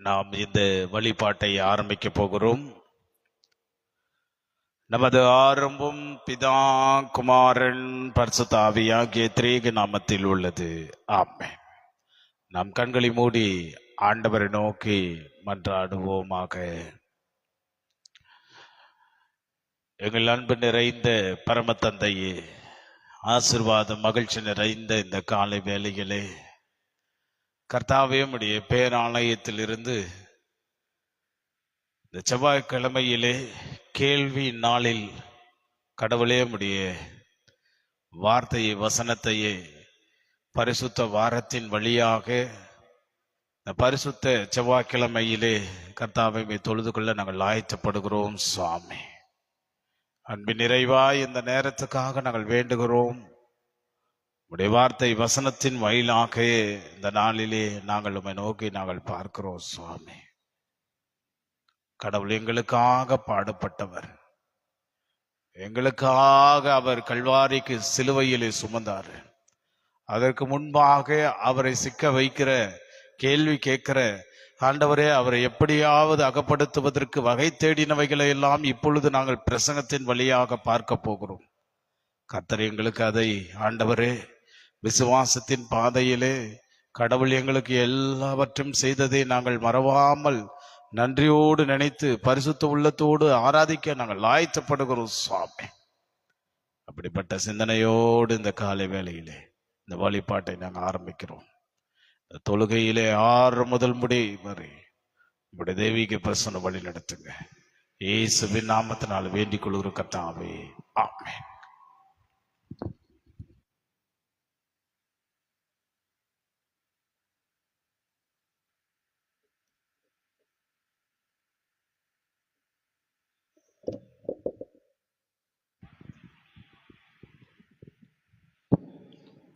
நாம் இந்த வழிபாட்டை ஆரம்பிக்க போகிறோம். நமது ஆரம்பம் பிதா, குமாரன், பரிசுத்த ஆவியாகிய திரேக நாமத்தில் உள்ளது. ஆமென். நாம் கண்களை மூடி ஆண்டவரை நோக்கி மன்றாடுவோமாக. எங்கள் அன்பு நிறைந்த பரம தந்தையே, ஆசீர்வாதம் மகிழ்ச்சி நிறைந்த இந்த காலை வேளையிலே கர்த்தாவே, உம்முடைய பேராலயத்தில் இருந்து இந்த செவ்வாய்க்கிழமையிலே கேள்வி நாளில் கடவுளே உம்முடைய வார்த்தையை வசனத்தையே பரிசுத்த வாரத்தின் வழியாக இந்த பரிசுத்த செவ்வாய்க்கிழமையிலே கர்த்தாவை தொழுது கொள்ள நாங்கள் ஆயத்தப்படுகிறோம். சுவாமி, அன்பின் நிறைவாய் இந்த நேரத்துக்காக நாங்கள் வேண்டுகிறோம். உடைய வார்த்தை வசனத்தின் வழியாக இந்த நாளிலே நாங்கள் உம்மை நோக்கி நாங்கள் பார்க்கிறோம். சுவாமி, கடவுள் எங்களுக்காக பாடுபட்டவர், எங்களுக்காக அவர் கல்வாரிக்கு சிலுவையிலே சுமந்தார். அதற்கு முன்பாக அவரை சிக்க வைக்கிற கேள்வி கேட்கிற ஆண்டவரே, அவரை எப்படியாவது அகப்படுத்துவதற்கு வகை தேடினவைகளை எல்லாம் இப்பொழுது நாங்கள் பிரசங்கத்தின் வழியாக பார்க்க போகிறோம். கர்த்தர் எங்களுக்கு அதை ஆண்டவரே விசுவாசத்தின் பாதையிலே கடவுள் எங்களுக்கு எல்லாவற்றையும் செய்ததை நாங்கள் மறவாமல் நன்றியோடு நினைத்து பரிசுத்த உள்ளத்தோடு ஆராதிக்க நாங்கள் ஆயத்தப்படுகிறோம். சுவாமி, அப்படிப்பட்ட சிந்தனையோடு இந்த காலை வேளையிலே இந்த வழிபாட்டை நாங்கள் ஆரம்பிக்கிறோம். இந்த தொழுகையிலே 6 முதல் முடி வரை உங்களுடைய தெய்வீக பிரசன்ன வழி நடத்துங்க. இயேசுவின் நாமத்தினால் வேண்டிக் கொள்கிற கர்த்தாவே, ஆமென்.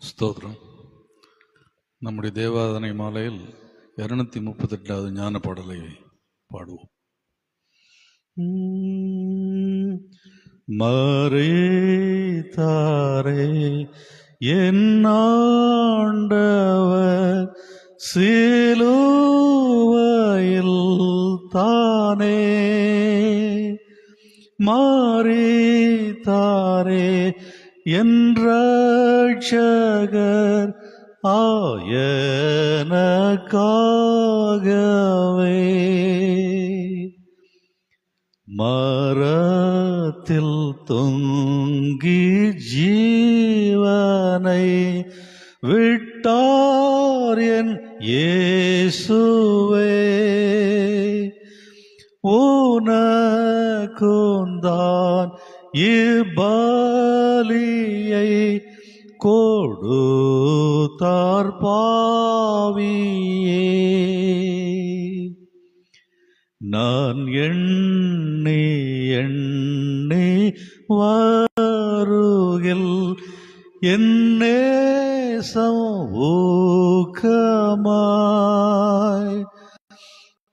ஸ்தோத்திரம். நம்முடைய தேவாதனை மாலையில் 238வது ஞான பாடலை பாடுவோம். மறைத்தாரே என் ஆண்டவர் சிலுவையில் தானே, மறைத்தாரே என் ரட்சகர் ஆயனக்காகவே, மரத்தில் தொங்கி ஜீவனை விட்டார் என் இயேசுவே, உனக்குந்தான் இப்பலியை கொடுத்தார் பாவியே. நான் எண்ணி எண்ணி வருகில் என் நேசம் ஊக்கமாய்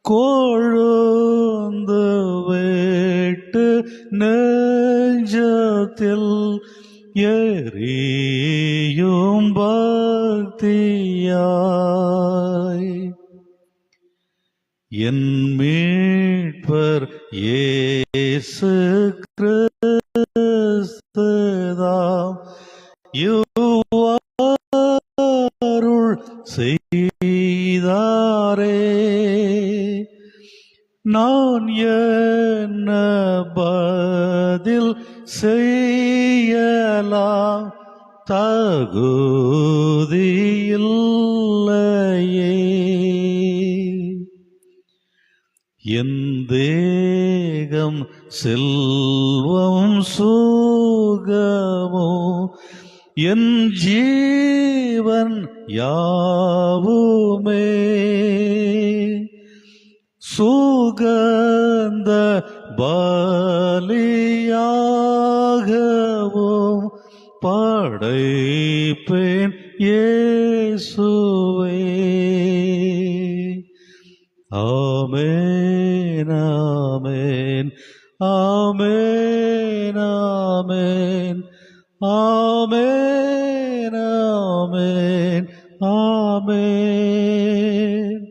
கொழுந்து விட்டு நெஞ்சத்தில் எரியும் பக்தியாய், என் மீட்பர் இயேசு கிறிஸ்துதாம் அருள் செய்தாரே, நான் என்ன பதில் செய்யலாம் தகுதியில்லையே, என் தேகம் செல்வம் சுகமோ என் ஜீவன் யாவுமே சுகந்த பலியாகவும் படைப்பேன் இயேசுவே. ஆமென், ஆமென், ஆமென், ஆமென், ஆமென், ஆமென், ஆமென்,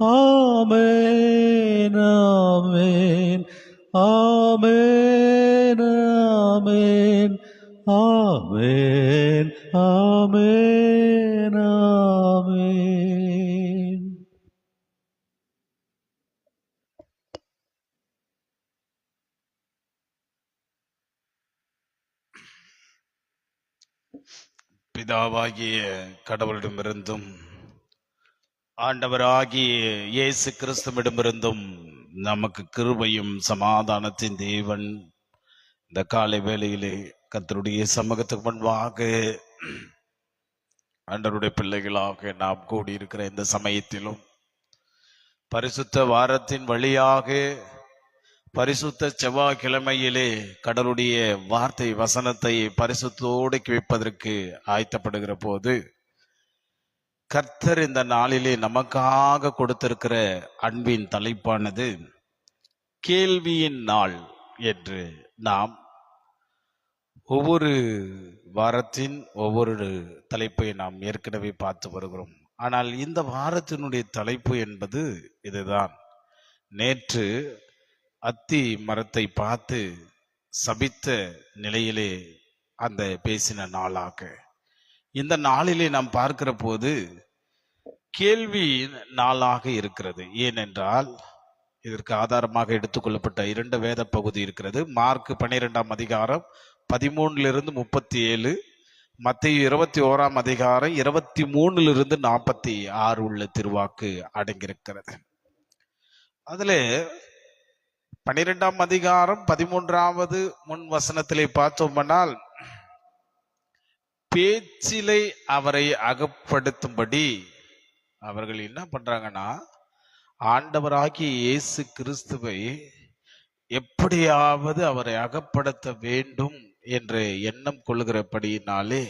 ஆமென். ஆமென் ஆமென் ஆமென் ஆமென் ஆமென். பிதாவாகிய கடவுளிடமிருந்தும் ஆண்டவராகிய இயேசு கிறிஸ்துவிடமிருந்தும் நமக்கு கிருபையும் சமாதானத்தின் தேவன் இந்த காலை வேளையிலே கர்த்தருடைய சமூகத்துக்கு முன்பாக ஆண்டவருடைய பிள்ளைகளாக நாம் கூடியிருக்கிற இந்த சமயத்திலும் பரிசுத்த வாரத்தின் வழியாக பரிசுத்த செவ்வாய்க்கிழமையிலே கடவுளுடைய வார்த்தை வசனத்தை பரிசுத்தோடு கேட்பதற்கு ஆயத்தப்படுகிற போது கர்த்தர் இந்த நாளிலே நமக்காக கொடுத்திருக்கிற அன்பின் தலைப்பானது கேள்வியின் நாள் என்று நாம் ஒவ்வொரு வாரத்தின் ஒவ்வொரு தலைப்பை நாம் ஏற்கனவே பார்த்து வருகிறோம். ஆனால் இந்த வாரத்தினுடைய தலைப்பு என்பது இதுதான். நேற்று அத்தி மரத்தை பார்த்து சபித்த நிலையிலே அந்த பேசின நாளாக இந்த நாளிலே நாம் பார்க்கிற போது கேள்வி நாளாக இருக்கிறது. ஏனென்றால் இதற்கு ஆதாரமாக எடுத்துக்கொள்ளப்பட்ட 2 வேத பகுதி இருக்கிறது. மார்க் 12ஆம் அதிகாரம் 13 37, மத்தேயு 21ஆம் அதிகாரம் 23 46 உள்ள திருவாக்கு அடங்கியிருக்கிறது. அதுல 12ஆம் அதிகாரம் 13வது முன் வசனத்திலே பார்த்தோம்னால் பேச்சிலை அவரை அகப்படுத்தும்படி அவர்கள் என்ன பண்றாங்கன்னா, ஆண்டவராகிய இயேசு கிறிஸ்துவை எப்படியாவது அவரை அகப்படுத்த வேண்டும் என்ற எண்ணம் கொள்ளுகிறபடியினாலே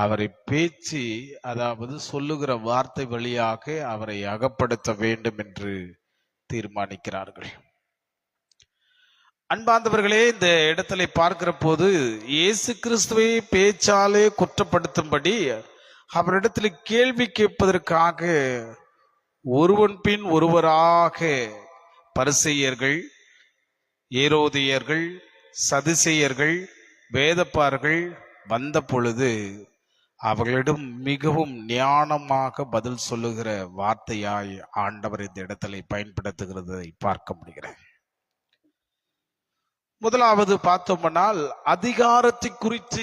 அவரை பேச்சு, அதாவது சொல்லுகிற வார்த்தை வழியாக அவரை அகப்படுத்த வேண்டும் என்று தீர்மானிக்கிறார்கள். அன்பார்ந்தவர்களே, இந்த இடத்துல பார்க்கிற போது இயேசு கிறிஸ்துவை பேச்சாலே குற்றப்படுத்தும்படி அவரிடத்தில் கேள்வி கேட்பதற்காக ஒருவன் பின் ஒருவராக பரிசேயர்கள், ஏரோதியர்கள், சதுசேயர்கள், வேதப்பார்கள் வந்த பொழுது அவர்களிடம் மிகவும் ஞானமாக பதில் சொல்லுகிற வார்த்தையாய் ஆண்டவர் இந்த இடத்துல பயன்படுத்துகிறதை பார்க்க முடிகிறது. முதலாவது பார்த்தோம்னால் அதிகாரத்தை குறித்து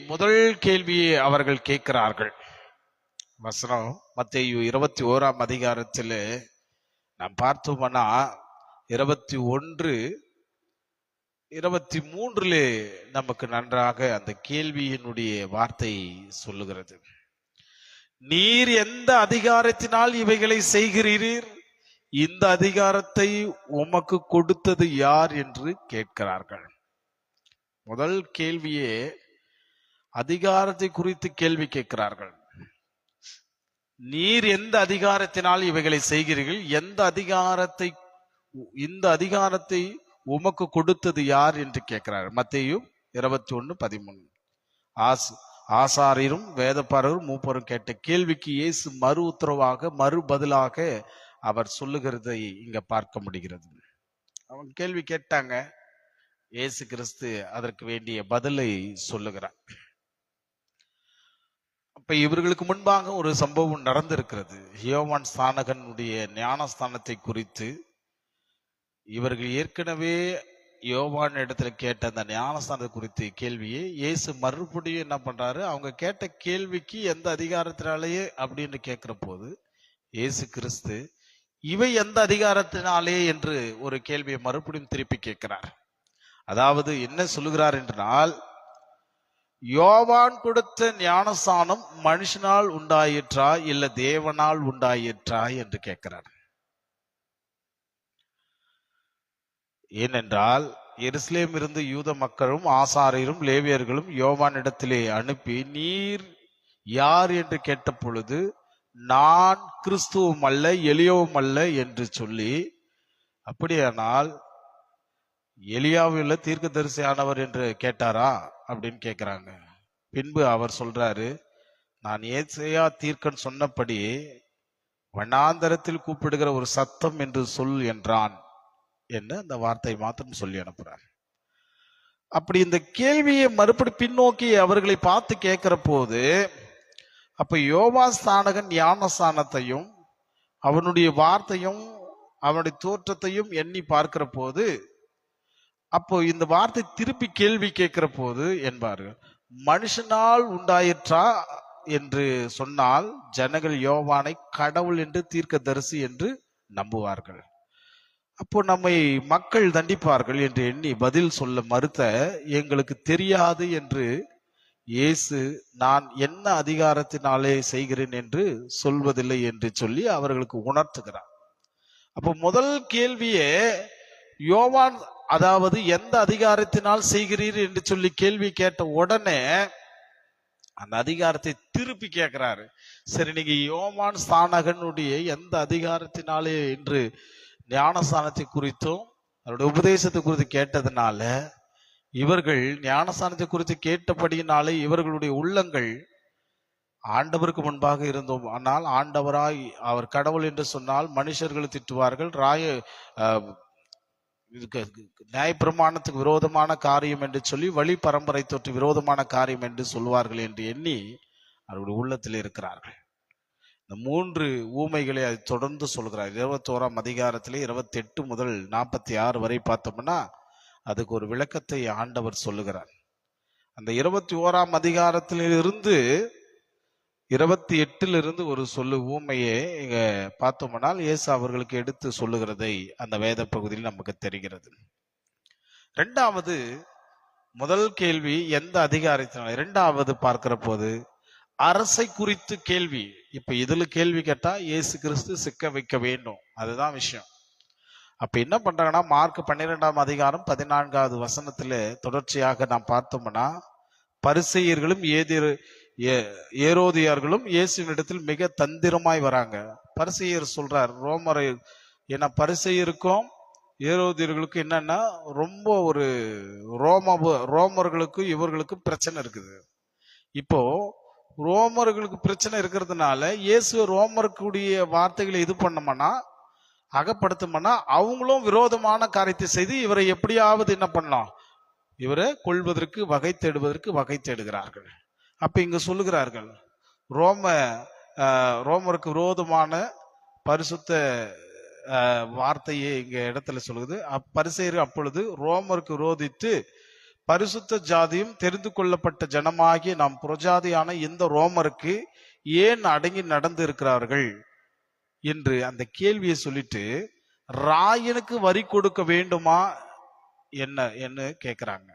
முதல் கேள்வியை அவர்கள் கேட்கிறார்கள். வசனம் மத்தேயு 21ஆம் அதிகாரத்தில் நாம் பார்த்தோம்னா 21, 23 நமக்கு நன்றாக அந்த கேள்வியினுடைய வார்த்தை சொல்லுகிறது. நீர் எந்த அதிகாரத்தினால் இவைகளை செய்கிறீர்? இந்த அதிகாரத்தை உமக்கு கொடுத்தது யார் என்று கேட்கிறார்கள். முதல் கேள்வியே அதிகாரத்தை குறித்து கேள்வி கேட்கிறார்கள். நீர் எந்த அதிகாரத்தினால் இவைகளை செய்கிறீர்கள்? இந்த அதிகாரத்தை உமக்கு கொடுத்தது யார் என்று கேட்கிறார். மத்தேயு 21:13. ஆசாரியரும் வேதப்பாரரும் மூப்பரும் கேட்ட கேள்விக்கு இயேசு மறு பதிலாக அவர் சொல்லுகிறதை இங்க பார்க்க முடிகிறது. அவங்க கேள்வி கேட்டாங்க, இயேசு கிறிஸ்து அதற்கு வேண்டிய பதிலை சொல்லுகிறார். அப்ப இவர்களுக்கு முன்பாக ஒரு சம்பவம் நடந்திருக்கிறது. யோவான் ஸ்நானகனுடைய ஞானஸ்தானத்தை குறித்து இவர்கள் ஏற்கனவே யோவான் இடத்துல கேட்ட அந்த ஞானஸ்தானத்தை குறித்து கேள்வியை இயேசு மறுபடியும் என்ன பண்றாரு, அவங்க கேட்ட கேள்விக்கு எந்த அதிகாரத்தினாலேயே அப்படின்னு கேட்கிற போது இயேசு கிறிஸ்து இவை எந்த அதிகாரத்தினாலே என்று ஒரு கேள்வியை மறுபடியும் திருப்பி கேட்கிறார். அதாவது என்ன சொல்லுகிறார் என்றால், யோவான் கொடுத்த ஞானஸ்தானம் மனுஷனால் உண்டாயிற்றா இல்ல தேவனால் உண்டாயிற்றா என்று கேட்கிறார். ஏனென்றால் எருசலேம் இருந்து யூத மக்களும் ஆசாரியரும் லேவியர்களும் யோவான் இடத்திலே அனுப்பி நீர் யார் என்று கேட்ட பொழுது நான் கிறிஸ்துவும் அல்ல எலியாவும் அல்ல என்று சொல்லி, அப்படியானால் எலியாவில் தீர்க்கதரிசியானவர் என்று கேட்டாரா அப்படின்னு கேட்கிறாங்க. பின்பு அவர் சொல்றாரு, நான் ஏசாயா தீர்க்கன் சொன்னபடி வனாந்தரத்தில் கூப்பிடுகிற ஒரு சத்தம் என்று சொல் என்றான். என்று அந்த வார்த்தையை மாத்திரம் சொல்லி அனுப்புறார். அப்படி இந்த கேள்வியை மறுபடி பின்னோக்கி அவர்களை பார்த்து கேட்கிற போது, அப்ப யோவான் ஸ்நானகன் ஞானஸ்நானத்தையும் அவனுடைய வார்த்தையும் அவனுடைய தோற்றத்தையும் எண்ணி பார்க்கிற போது, அப்போ இந்த வார்த்தை திருப்பி கேள்வி கேட்கிற போது என்பார்கள், மனுஷனால் உண்டாயிற்றா என்று சொன்னால் ஜனங்கள் யோவானை கடவுள் என்று தீர்க்கதரிசி என்று நம்புவார்கள். அப்போ நம்மை மக்கள் தண்டிப்பார்கள் என்று எண்ணி பதில் சொல்ல மறுத்த, எங்களுக்கு தெரியாது என்று இயேசு நான் என்ன அதிகாரத்தினாலே செய்கிறேன் என்று சொல்வதில்லை என்று சொல்லி அவர்களுக்கு உணர்த்துகிறார். அப்போ முதல் கேள்வியே யோவான், அதாவது எந்த அதிகாரத்தினால் செய்கிறீர் என்று சொல்லி கேள்வி கேட்ட உடனே அந்த அதிகாரத்தை திருப்பி கேட்கிறாரு. சரி, நீங்க யோவான் ஸ்நானகனுடைய எந்த அதிகாரத்தினாலே என்று ஞானஸ்தானத்தை குறித்தும் அவருடைய உபதேசத்தை குறித்து கேட்டதுனால, இவர்கள் ஞானஸ்தானத்தை குறித்து கேட்டபடியினாலே இவர்களுடைய உள்ளங்கள் ஆண்டவருக்கு முன்பாக இருந்தோம், ஆனால் ஆண்டவராய் அவர் கடவுள் என்று சொன்னால் மனுஷர்கள் திட்டுவார்கள், நியாயப்பிரமாணத்துக்கு விரோதமான காரியம் என்று சொல்லி வழி பரம்பரை தொற்று விரோதமான காரியம் என்று சொல்வார்கள் என்று எண்ணி அவருடைய உள்ளத்தில் இருக்கிறார்கள். இந்த 3 ஊமைகளை அது தொடர்ந்து சொல்கிறார். 21ஆம் அதிகாரத்திலே 28 முதல் 46 வரை பார்த்தோம்னா அதுக்கு ஒரு விளக்கத்தை ஆண்டவர் சொல்லுகிறார். அந்த 21ஆம் அதிகாரத்திலிருந்து 28 ஒரு சொல்லு ஊமையை இங்க பார்த்தோம்னால் இயேசு அவர்களுக்கு எடுத்து சொல்லுகிறதை அந்த வேத பகுதியில் நமக்கு தெரிகிறது. இரண்டாவது, முதல் கேள்வி எந்த அதிகாரத்தினால், இரண்டாவது பார்க்கிற போது அரசை குறித்து கேள்வி. இப்ப இதுல கேள்வி கேட்டா இயேசு கிறிஸ்து சிக்க வைக்க வேண்டும், அதுதான் விஷயம். அப்ப என்ன பண்றாங்கன்னா, மார்க் 12ஆம் அதிகாரம் 14வது வசனத்துல தொடர்ச்சியாக நாம் பார்த்தோம்னா, பரிசேயர்களும் ஏரோதியார்களும் இயேசுவினிடத்தில் மிக தந்திரமாய் வராங்க. பரிசேயர் சொல்றார், ரோமரை ஏன்னா பரிசேயருக்கும் ஏரோதியர்களுக்கும் என்னன்னா ரொம்ப ஒரு ரோமர்களுக்கும் இவர்களுக்கும் பிரச்சனை இருக்குது. இப்போ ரோமர்களுக்கு பிரச்சனை இருக்கிறதுனால இயேசு ரோமருக்குடைய வார்த்தைகளை இது பண்ணோம்னா, அகப்படுத்தோம்னா, அவங்களும் விரோதமான காரியத்தை செய்து இவரை எப்படியாவது என்ன பண்ணலாம், இவரை கொள்வதற்கு வகை தேடுகிறார்கள். அப்ப இங்க சொல்லுகிறார்கள், ரோமருக்கு விரோதமான பரிசுத்த வார்த்தையே இங்க இடத்துல சொல்லுது. பரிசேயர் அப்பொழுது ரோமருக்கு விரோதித்து பரிசுத்த ஜாதியும் தெரிந்து கொள்ளப்பட்ட ஜனமாகிய நாம் புறஜாதியான இந்த ரோமருக்கு ஏன் அடங்கி நடந்து இருக்கிறார்கள் என்று அந்த கேள்வியை சொல்லிட்டு, ராயனுக்கு வரி கொடுக்க வேண்டுமா என்ன கேட்கிறாங்க.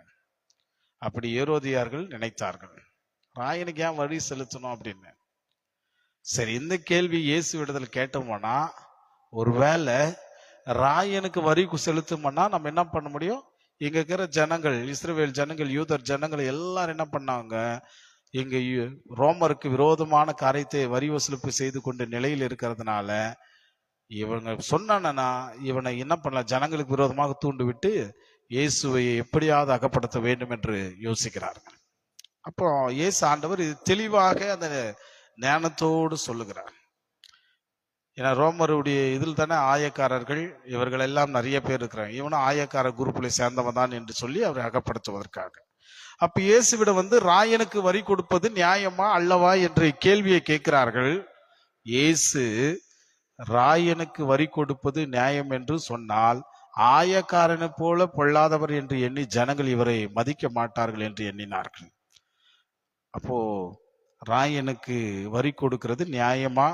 அப்படி ஏரோதியார்கள் நினைத்தார்கள், ராயனுக்கு ஏன் வரி செலுத்தணும் அப்படின்னு. சரி, இந்த கேள்வி இயேசு இடத்துல கேட்டோம்னா, ஒருவேளை ராயனுக்கு வரி செலுத்தும்னா நம்ம என்ன பண்ண முடியும், இங்க இருக்கிற ஜனங்கள், இஸ்ரவேல் ஜனங்கள், யூதர் ஜனங்கள் எல்லாரும் என்ன பண்ணாங்க, இங்க ரோமருக்கு விரோதமான காரியத்தை வரி வசூலிப்பு செய்து கொண்டு நிலையில் இருக்கிறதுனால இவங்க சொன்னா இவனை என்ன பண்ணலாம், ஜனங்களுக்கு விரோதமாக தூண்டு விட்டு இயேசுவை எப்படியாவது அகப்படுத்த வேண்டும் என்று யோசிக்கிறார்கள். அப்போ இயேசு ஆண்டவர் இது தெளிவாக அந்த ஞானத்தோடு சொல்லுகிறார். ஏன்னா ரோமருடைய இதில் தானே ஆயக்காரர்கள் இவர்கள் எல்லாம் நிறைய பேர் இருக்கிறாங்க, இவனும் ஆயக்கார குரூப்ல சேர்ந்தவன் தான் என்று சொல்லி அவரை அகப்படுத்துவதற்காக. அப்ப இயேசுவிடம் ராயனுக்கு வரி கொடுப்பது நியாயமா அல்லவா என்ற கேள்வியை கேட்கிறார்கள். இயேசு ராயனுக்கு வரி கொடுப்பது நியாயம் என்று சொன்னால் ஆயக்காரனை போல பொல்லாதவர் என்று எண்ணி ஜனங்கள் இவரை மதிக்க மாட்டார்கள் என்று எண்ணினார்கள். அப்போ ராயனுக்கு வரி கொடுக்கிறது நியாயமா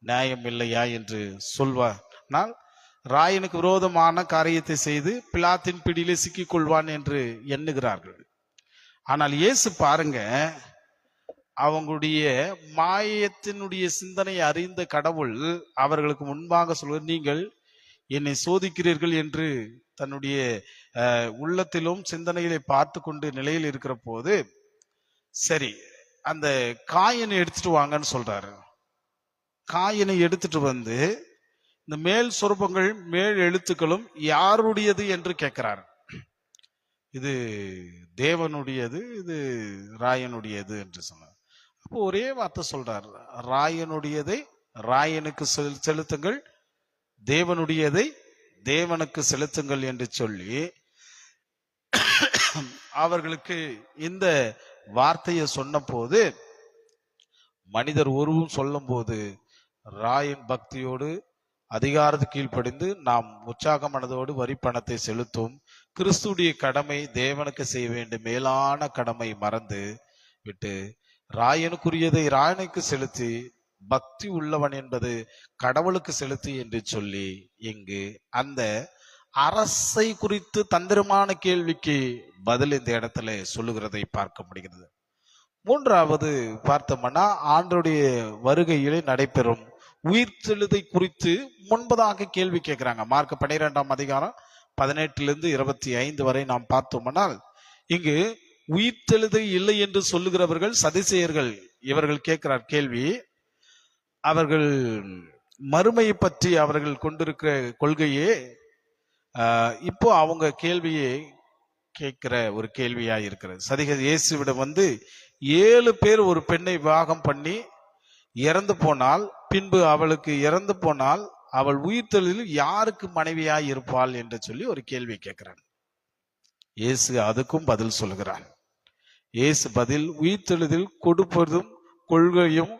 நியாயம் இல்லையா என்று சொல்வார். ராயனுக்கு விரோதமான காரியத்தை செய்து பிலாத்தின் பிடியிலே சிக்கிக் கொள்வான் என்று எண்ணுகிறார்கள். ஆனால் இயேசு பாருங்க, அவங்களுடைய மாயத்தினுடைய சிந்தனை அறிந்த கடவுள் அவர்களுக்கு முன்பாக சொல்வது, நீங்கள் என்னை சோதிக்கிறீர்கள் என்று தன்னுடைய உள்ளத்திலும் சிந்தனைகளை பார்த்து கொண்டு நிலையில் இருக்கிற போது, சரி அந்த காயினை எடுத்துட்டு வாங்கன்னு சொல்றாரு. காயினை எடுத்துட்டு வந்து இந்த மேல் சொரூபங்கள் மேல் எழுத்துக்களும் யாருடையது என்று கேட்கிறார். இது தேவனுடையது, இது ராயனுடையது என்று சொன்னார். அப்போ ஒரே வார்த்தை சொல்றார், ராயனுடையதை ராயனுக்கு செலுத்துங்கள், தேவனுடையதை தேவனுக்கு செலுத்துங்கள் என்று சொல்லி அவர்களுக்கு இந்த வார்த்தையை சொன்ன போது, மனிதர் ஒருவரும் சொல்லும் போது ராயின் பக்தியோடு அதிகாரத்து கீழ்ப்படிந்து நாம் உற்சாக மனதோடு வரி பணத்தை செலுத்தும் கிறிஸ்துடைய கடமை, தேவனுக்கு செய்ய வேண்டிய மேலான கடமை மறந்து விட்டு ராயனுக்குரியதை ராயனுக்கு செலுத்தி பக்தி உள்ளவன் என்பது கடவுளுக்கு செலுத்தி என்று சொல்லி இங்கு அந்த அரசை குறித்து தந்திரமான கேள்விக்கு பதில் இந்த இடத்துல சொல்லுகிறதை பார்க்க முடிகிறது. மூன்றாவது பார்த்தோம்னா, ஆண்டவருடைய வருகையிலே நடைபெறும் உயிர்த்தெழுதை குறித்து முன்பதாக கேள்வி கேட்கிறாங்க. மார்க் 12ஆம் அதிகாரம் 18 25 வரை நாம் பார்த்தோம்னால், இங்கு உயிர்த்தெழுதை இல்லை என்று சொல்லுகிறவர்கள் சதிசேயர்கள். இவர்கள் கேட்கிறார் கேள்வி. அவர்கள் மறுமையை பற்றி அவர்கள் கொண்டிருக்கிற கொள்கையே இப்போ அவங்க கேள்வியை கேட்கிற ஒரு கேள்வியா இருக்கிறது. சதிக இயேசுவிடம் 7 பேர் ஒரு பெண்ணை விவாகம் பண்ணி இறந்து போனால், பின்பு அவளுக்கு இறந்து போனால் அவள் உயிர்த்தெழுதலில் யாருக்கு மனைவியாய் இருப்பாள் என்று சொல்லி ஒரு கேள்வி கேட்கிறான். இயேசு அதுக்கும் பதில் சொல்கிறான். இயேசு பதில், உயிர்த்தெழுதல் கொடுப்பதும் கொள்கையும்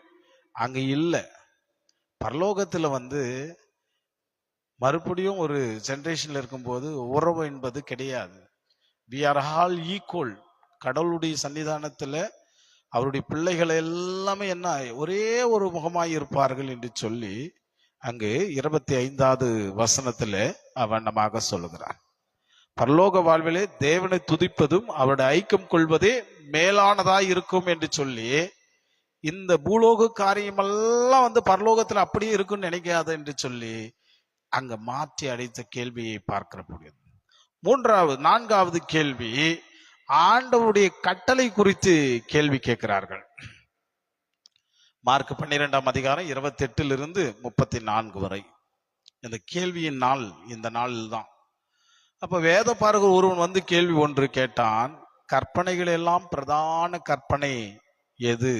அங்க இல்லை. பரலோகத்துல மறுபடியும் ஒரு ஜெனரேஷன்ல இருக்கும்போது உறவு என்பது கிடையாது. we are all equal. கடவுளுடைய சன்னிதானத்துல அவருடைய பிள்ளைகள் எல்லாமே என்ன ஒரே ஒரு முகமாய் இருப்பார்கள் என்று சொல்லி அங்கு 25வது வசனத்துல அவனமாக சொல்லுகிறான். பரலோக வாழ்விலே தேவனை துதிப்பதும் அவருடைய ஐக்கியம் கொள்வதே மேலானதாய் இருக்கும் என்று சொல்லி, இந்த பூலோக காரியமெல்லாம் பரலோகத்துல அப்படியே இருக்குன்னு நினைக்காது என்று சொல்லி அங்க மாற்றி அடைத்த கேள்வியை பார்க்கிற முடியும். 4வது கேள்வி, ஆண்டவருடைய கட்டளை குறித்து கேள்வி கேட்கிறார்கள். மார்க் 12ஆம் அதிகாரம் 28 34 வரை இந்த கேள்வியின் நாள் இந்த நாளில் தான். அப்ப வேத பாரகர் ஒருவன் கேள்வி ஒன்று கேட்டான், கற்பனைகள் எல்லாம் பிரதான கற்பனை எது?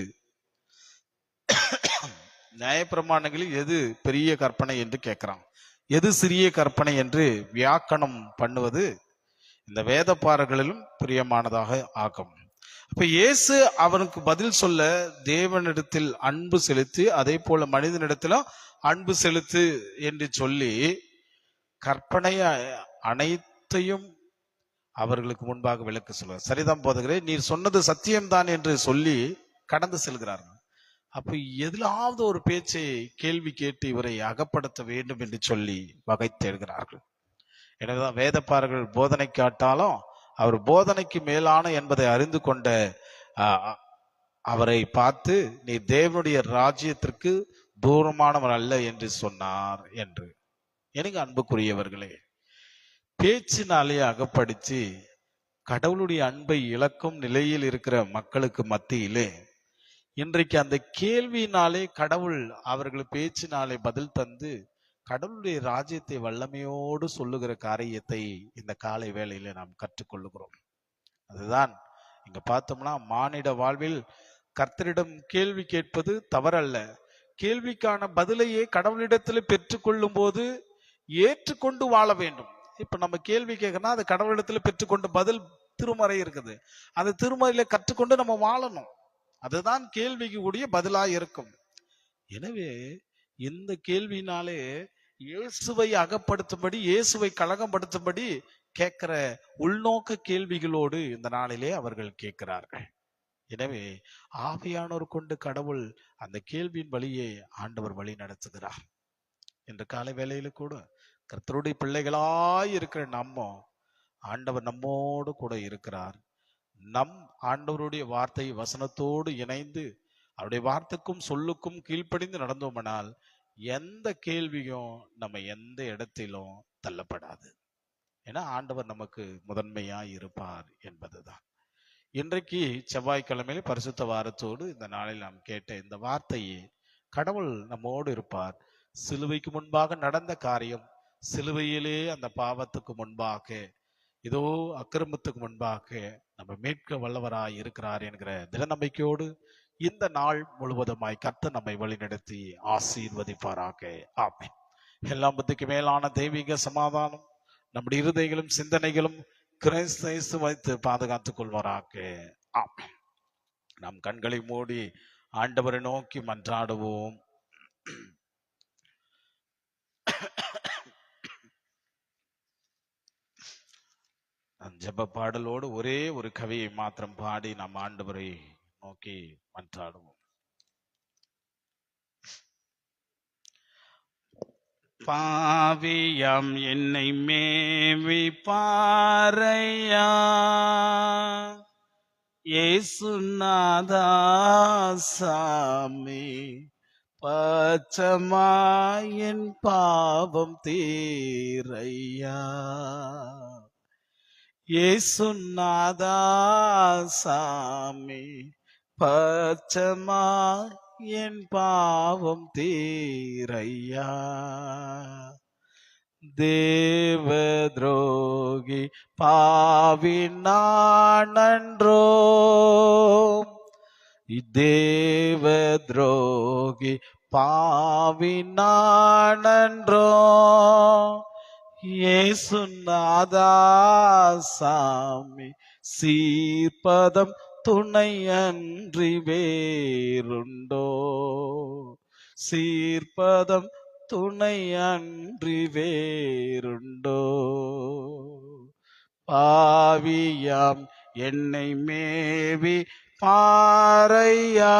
நியாயப்பிரமாணங்களில் எது பெரிய கற்பனை என்று கேட்கிறான். எது சிறிய கற்பனை என்று வியாக்கணம் பண்ணுவது இந்த வேத பாரகளிலும் பிரியமானதாக ஆகும். அப்ப இயேசு அவனுக்கு பதில் சொல்ல, தேவனிடத்தில் அன்பு செலுத்தி அதே போல மனிதனிடத்திலும் அன்பு செலுத்து என்று சொல்லி கற்பனை அனைத்தையும் அவர்களுக்கு முன்பாக விளக்க சொல்ல, சரிதான் போதுகிறேன், நீர் சொன்னது சத்தியம்தான் என்று சொல்லி கடந்து செல்கிறார்கள். அப்ப எதிலாவது ஒரு பேச்சை கேள்வி கேட்டு இவரை அகப்படுத்த வேண்டும் என்று சொல்லி வகை தேடுகிறார்கள். எனவேதான் வேதப்பாரர்கள் போதனை காட்டாலும் அவர் போதனைக்கு மேலான என்பதை அறிந்து கொண்ட அவரை பார்த்து, நீ தேவனுடைய ராஜ்யத்திற்கு தூரமானவர் அல்ல என்று சொன்னார் என்று. எனக்கு அன்புக்குரியவர்களே, பேச்சினாலே அகப்படுத்தி கடவுளுடைய அன்பை இழக்கும் நிலையில் இருக்கிற மக்களுக்கு மத்தியிலே இன்றைக்கு அந்த கேள்வியினாலே கடவுள் அவர்கள் பேச்சினாலே பதில் தந்து கடவுளுடைய ராஜ்யத்தை வல்லமையோடு சொல்லுகிற காரியத்தை இந்த காலை வேளையில நாம் கற்றுக்கொள்ளுகிறோம். அதுதான் இங்க பார்த்தோம்னா, மானிட வாழ்வில் கர்த்தரிடம் கேள்வி கேட்பது தவறல்ல. கேள்விக்கான பதிலையே கடவுளிடத்தில் பெற்றுக்கொள்ளும் போது ஏற்றுக்கொண்டு வாழ வேண்டும். இப்ப நம்ம கேள்வி கேட்கறோம்னா அது கடவுளிடத்துல பெற்றுக்கொண்ட பதில் திருமறை இருக்குது. அந்த திருமறையில கற்றுக்கொண்டு நம்ம வாழணும். அதுதான் கேள்விக்கு கூடிய பதிலாக இருக்கும். எனவே இந்த கேள்வியினாலே இயேசுவை அகப்படுத்தும்படி, இயேசுவை கலகப்படுத்தும்படி கேட்கிற உள்நோக்க கேள்விகளோடு இந்த நாளிலே அவர்கள் கேட்கிறார்கள். எனவே ஆவியானோர் கொண்டு கடவுள் அந்த கேள்வியின் வழியே ஆண்டவர் வழி நடத்துகிறார். இன்று காலை வேளையில கூட கர்த்தருடைய பிள்ளைகளாய் இருக்கிற ஆண்டவர் நம்மோடு கூட இருக்கிறார். நம் ஆண்டவருடைய வார்த்தை வசனத்தோடு இணைந்து அவருடைய வார்த்தைக்கும் சொல்லுக்கும் கீழ்ப்படிந்து நடந்தோம்னால் எந்த கேள்வியும் நம்ம எந்த இடத்திலும் தள்ளப்படாது. ஏன்னா ஆண்டவர் நமக்கு முதன்மையாய் இருப்பார் என்பதுதான். இன்றைக்கு செவ்வாய்க்கிழமையில பரிசுத்த வாரத்தோடு இந்த நாளில் நாம் கேட்ட இந்த வார்த்தையே, கடவுள் நம்மோடு இருப்பார். சிலுவைக்கு முன்பாக நடந்த காரியம், சிலுவையிலே அந்த பாவத்துக்கு முன்பாக, இதோ அக்கிரமத்துக்கு முன்பாக நம்ம மீட்க வல்லவராய் இருக்கிறார் என்கிற திட நம்பிக்கையோடு இந்த நாள் முழுவதுமாய் கர்த்தர் நம்மை வழிநடத்தி ஆசீர்வதிப்பாராக. ஆமென். எல்லா புத்திக்கு மேலான தெய்வீக சமாதானம் நம்முடைய இருதயங்களும் சிந்தனைகளும் கிறிஸ்து வைத்து பாதுகாத்துக் கொள்வாராக. ஆமென். நாம் கண்களை மூடி ஆண்டவரை நோக்கி மன்றாடுவோம். ஜெப பாடலோடு ஒரே ஒரு கவியை மாத்திரம் பாடி நாம் ஆண்டவரை நோக்கி மன்றாடுவோம். பாவியாம் என்னை மேவி பாரையா, இயேசுநாதா சாமி, பச்சமாயின் பாவம் தீரையா. இயேசுநாதா சாமி, பச்சமா என் பாவம் தீரையா. தேவ துரோகி பாவி நானன்றோ, தேவ துரோகி பாவி நானன்றோ, இயேசுநாதா சாமி, சீர்பதம் துணையன்றி வேறுண்டோ, சீர்பதம் துணையன்றி வேறுண்டோ. பாவியாம் என்னை மேவி பாரையா,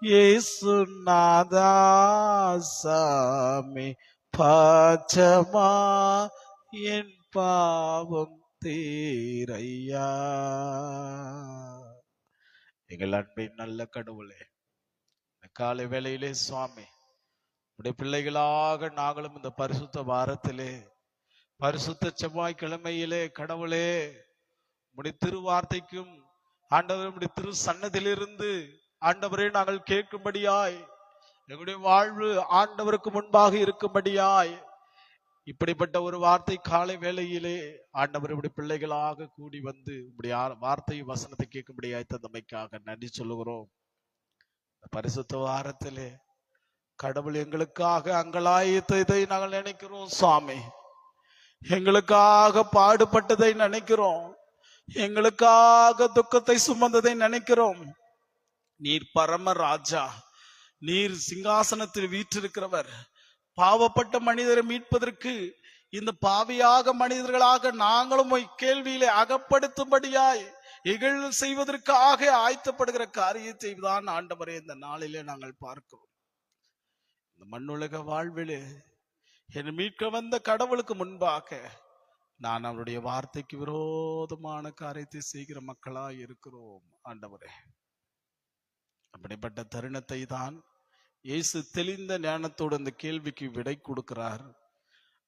இயேசுநாதா சாமி, பச்சமா என் பாவம் தீரையா. எங்கள் அன்பின் நல்ல கடவுளே, இந்த காலை வேளையிலே சுவாமி, உடைய பிள்ளைகளாக நாங்களும் இந்த பரிசுத்த வாரத்திலே, பரிசுத்த செவ்வாய்க்கிழமையிலே கடவுளே, உடைய திருவார்த்தைக்கும் ஆண்டவர் உடைய திரு சன்னதியிலிருந்து ஆண்டவரே நாங்கள் கேட்கும்படியாய், எங்களுடைய வாழ்வு ஆண்டவருக்கு முன்பாக இருக்கும்படியாய், இப்படிப்பட்ட ஒரு வார்த்தை காலை வேளையிலே ஆண்டவர் இப்படி பிள்ளைகளாக கூடி வந்து இப்படி வார்த்தை வசனத்தை கேட்கும்படியாய் தந்தமைக்காக நன்றி சொல்லுகிறோம். பரிசுத்த வாரத்திலே கடவுள் எங்களுக்காக அங்கலாயத்தை நாங்கள் நினைக்கிறோம் சுவாமி, எங்களுக்காக பாடுபட்டதை நினைக்கிறோம், எங்களுக்காக துக்கத்தை சுமந்ததை நினைக்கிறோம். நீர் பரம ராஜா, நீர் சிங்காசனத்தில் வீற்றிருக்கிறவர். பாவப்பட்ட மனிதரை மீட்பதற்கு இந்த பாவியாக மனிதர்களாக நாங்களும் கேள்வியிலே அகப்படுத்தும்படியாய் இகழ் செய்வதற்காக ஆயத்தப்படுகிற காரியத்தை தான் ஆண்டவரே இந்த நாளிலே நாங்கள் பார்க்கிறோம். இந்த மண்ணுலக வாழ்விலே என்னை மீட்க வந்த கடவுளுக்கு முன்பாக நான் அவருடைய வார்த்தைக்கு விரோதமான காரியத்தை செய்கிற மக்களாய் இருக்கிறோம் ஆண்டவரே. அப்படிப்பட்ட தருணத்தை தான் இயேசு தெளிந்த ஞானத்தோடு அந்த கேள்விக்கு விடை கொடுக்கிறார்.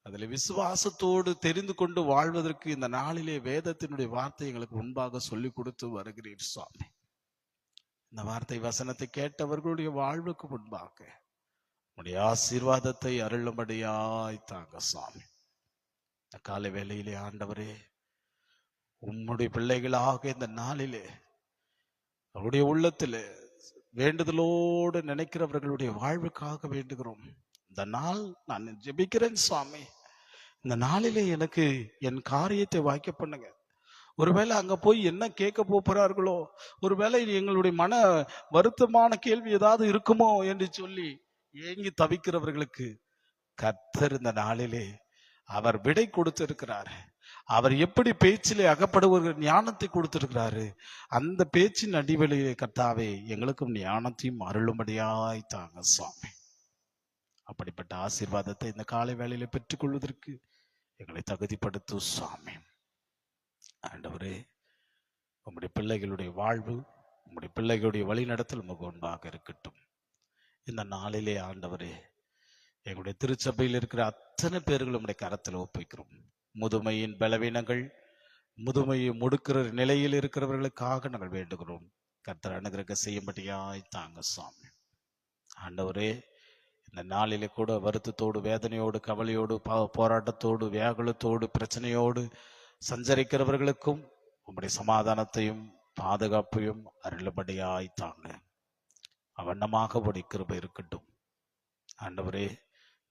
அதில் விசுவாசத்தோடு தெரிந்து கொண்டு வாழ்வதற்கு இந்த நாளிலே வேதத்தினுடைய வார்த்தை எங்களுக்கு முன்பாக சொல்லி கொடுத்து வருகிறீர் சுவாமி. இந்த வார்த்தை வசனத்தை கேட்டவர்களுடைய வாழ்வுக்கு முன்பாக உடைய ஆசீர்வாதத்தை அருளும்படியாய் தாங்க சுவாமி. இந்த காலை வேளையிலே ஆண்டவரே, உம்முடைய பிள்ளைகளாக இந்த நாளிலே அவருடைய உள்ளத்திலே வேண்டுதலோடு நினைக்கிறவர்களுடைய வாழ்வுக்காக வேண்டுகிறோம். இந்த நாள் நான் ஜெபிக்கிறேன் சுவாமி, இந்த நாளிலே எனக்கு என் காரியத்தை வாய்க்க பண்ணுங்க. ஒருவேளை அங்க போய் என்ன கேட்க போறார்களோ, ஒருவேளை எங்களுடைய மன வருத்தமான கேள்வி ஏதாவது இருக்குமோ என்று சொல்லி ஏங்கி தவிக்கிறவர்களுக்கு கர்த்தர் இந்த நாளிலே அவர் விடை கொடுத்திருக்கிறார். அவர் எப்படி பேச்சிலே அகப்படுவர்கள் ஞானத்தை கொடுத்திருக்கிறாரு. அந்த பேச்சின் அடிவெளியிலே கர்த்தாவே எங்களுக்கும் ஞானத்தையும் அருளும்படியாய் தாங்க சுவாமி. அப்படிப்பட்ட ஆசீர்வாதத்தை இந்த காலை வேளையில பெற்றுக்கொள்வதற்கு எங்களை தகுதிப்படுத்து சுவாமி. ஆண்டவரே, உம்முடைய பிள்ளைகளுடைய வாழ்வு, உம்முடைய பிள்ளைகளுடைய வழிநடத்தல் உமக்கு முன்பாக இருக்கட்டும். இந்த நாளிலே ஆண்டவரே, எங்களுடைய திருச்சபையில் இருக்கிற அத்தனை பேர்களும் உம்முடைய கரத்தில் ஒப்புவிக்கிறோம். முதுமையின் பலவீனங்கள், முதுமையை முடுக்கிற நிலையில் இருக்கிறவர்களுக்காக நாங்கள் வேண்டுகிறோம். கர்த்தர் அனுகிரக செய்யும்படியாய் தாங்க சுவாமி. ஆண்டவரே, இந்த நாளிலே கூட வருத்தத்தோடு, வேதனையோடு, கவலையோடு, போராட்டத்தோடு, வியாகுலத்தோடு, பிரச்சனையோடு சஞ்சரிக்கிறவர்களுக்கும் உம்முடைய சமாதானத்தையும் பாதுகாப்பையும் அருளும்படியாய் தாங்க. அவண்ணமாக உடைய கிருபை இருக்கட்டும். ஆண்டவரே,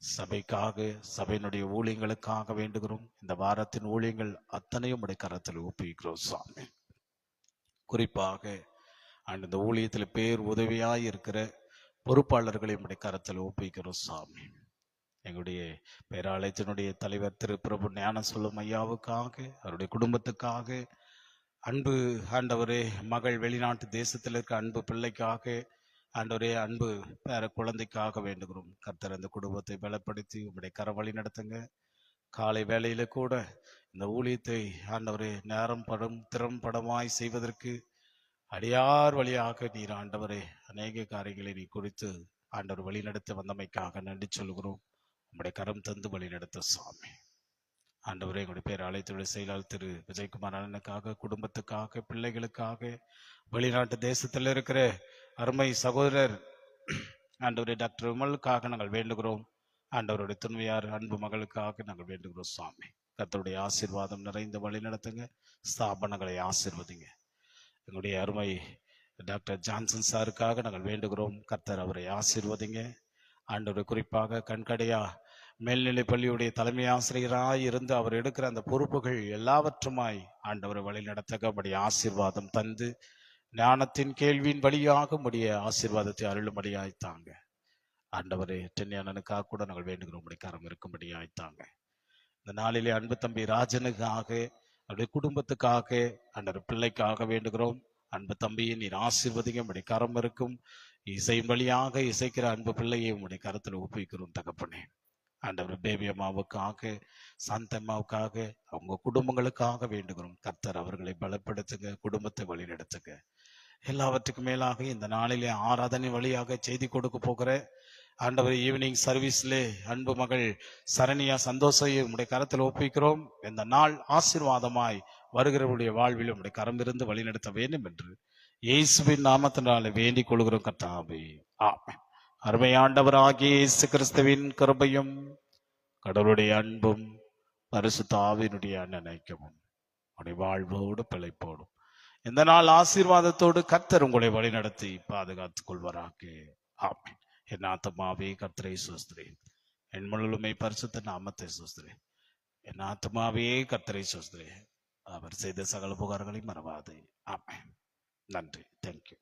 சபைக்காக, சபையினுடைய ஊழியங்களுக்காக வேண்டுகிறோம். இந்த வாரத்தின் ஊழியங்கள் அத்தனையும் உடைய கரத்தில் ஒப்புவிக்கிறோம் சுவாமி. குறிப்பாக இந்த ஊழியத்தில் பேர் உதவியாய் இருக்கிற பொறுப்பாளர்களை உடைய கரத்தில் ஒப்புவிக்கிறோம் சுவாமி. எங்களுடைய பேராலயத்தினுடைய தலைவர் திரு பிரபு ஞான சொல்லும் ஐயாவுக்காக, அவருடைய குடும்பத்துக்காக, அன்பு ஆண்டவரே மகள் வெளிநாட்டு தேசத்தில் இருக்க அன்பு பிள்ளைக்காக, ஆண்டவரே அன்பு பேர குழந்தைக்காக வேண்டுகிறோம். கர்த்தர் அந்த குடும்பத்தை பலப்படுத்தி உங்களுடைய கரம் வழி நடத்துங்க. காலை வேளையில கூட இந்த ஊழியத்தை ஆண்டவரே திறம்படமாய் செய்வதற்கு அடியார் வழியாக நீர் ஆண்டவரே அநேக காரியங்களை நீ குறித்து ஆண்டவர் வழி நடத்த வந்தமைக்காக நன்றி சொல்கிறோம். உங்களுடைய கரம் தந்து வழி நடத்த சுவாமி. ஆண்டவரே எங்களுடைய பேர் அழைத்துடைய செயலாளர் திரு விஜயகுமார் அண்ணனுக்காக, குடும்பத்துக்காக, பிள்ளைகளுக்காக, வெளிநாட்டு தேசத்தில் இருக்கிற அருமை சகோதரர் ஆண்டவரே டாக்டர் விமலுக்காக நாங்கள் வேண்டுகிறோம். ஆண்டவருடைய துணையார் அன்பு மகளுக்காக நாங்கள் வேண்டுகிறோம் சுவாமி. கர்த்தருடைய ஆசீர்வாதம் நிறைந்த வழி நடத்துங்க. ஸ்தாபனங்களை ஆசீர்வதிங்க. எங்களுடைய அருமை டாக்டர் ஜான்சன் சாருக்காக நாங்கள் வேண்டுகிறோம். கர்த்தர் அவரை ஆசீர்வதிங்க. ஆண்டவர் குறிப்பாக கண்கடையா மேல்நிலை பள்ளியுடைய தலைமை ஆசிரியராய் இருந்து அவர் எடுக்கிற அந்த பொறுப்புகள் எல்லாவற்றுமாய் ஆண்டவரை வழி நடத்தபடி ஆசீர்வாதம் தந்து ஞானத்தின் கேள்வியின் வழியாக முடிய ஆசீர்வாதத்தை அருளும்படியாய்த்தாங்க. ஆண்டவரே டென்னியானனுக்காக கூட நாங்கள் வேண்டுகிறோம். கரம் இருக்கும்படியாய்த்தாங்க. இந்த நாளிலே அன்பு தம்பி ராஜனுக்காக, அவருடைய குடும்பத்துக்காக, ஆண்டவர் பிள்ளைக்காக வேண்டுகிறோம். அன்பு தம்பியை நீர் ஆசீர்வதிங்க. உடைய கரம் இருக்கும். இசையின் வழியாக இசைக்கிற அன்பு பிள்ளையை உங்களுடைய கரத்தில் ஒப்புவிக்கிறோம் தகப்பனே. ஆண்டவர் பேபி அம்மாவுக்காக, சாந்த அம்மாவுக்காக, அவங்க குடும்பங்களுக்காக வேண்டுகிறோம். கர்த்தர் அவர்களை பலப்படுத்துங்க, குடும்பத்தை வழிநடத்துங்க. எல்லாவற்றுக்கும் மேலாக இந்த நாளிலே ஆராதனை வழியாக செய்தி கொடுக்க போகிற ஆண்டவர் ஈவினிங் சர்வீஸ்லே அன்பு மகள் சரணியா சந்தோஷை உடைய கரத்தில் ஒப்புவிக்கிறோம். இந்த நாள் ஆசீர்வாதமாய் வருகிறவருடைய வாழ்வில் உடைய கரம் இருந்து வழிநடத்த வேண்டும் என்று இயேசுவின் நாமத்தினாலே வேண்டிக் கொள்கிறோம் கர்த்தாவே. ஆமென். அருமையாண்டவராகிய இயேசு கிறிஸ்துவின் கிருபையும் கடவுளுடைய அன்பும் பரிசுத்த ஆவியினுடைய அன்னைக்கும் உடைய வாழ்வோடு பிழைப்போடும் இந்த நாள் ஆசீர்வாதத்தோடு கர்த்தர் உங்களை வழிநடத்தி பாதுகாத்துக் கொள்வாராக. ஆமென். என் ஆத்துமாவே கர்த்தரை ஸ்தோத்திரி, என் முழுமை பரிசுத்த நாமத்தை ஸ்தோத்திரி. என் ஆத்துமாவே கர்த்தரை ஸ்தோத்திரி, அவர் செய்த சகல புகார்களையும் மறவாதே. ஆமென். நன்றி. தேங்க்யூ.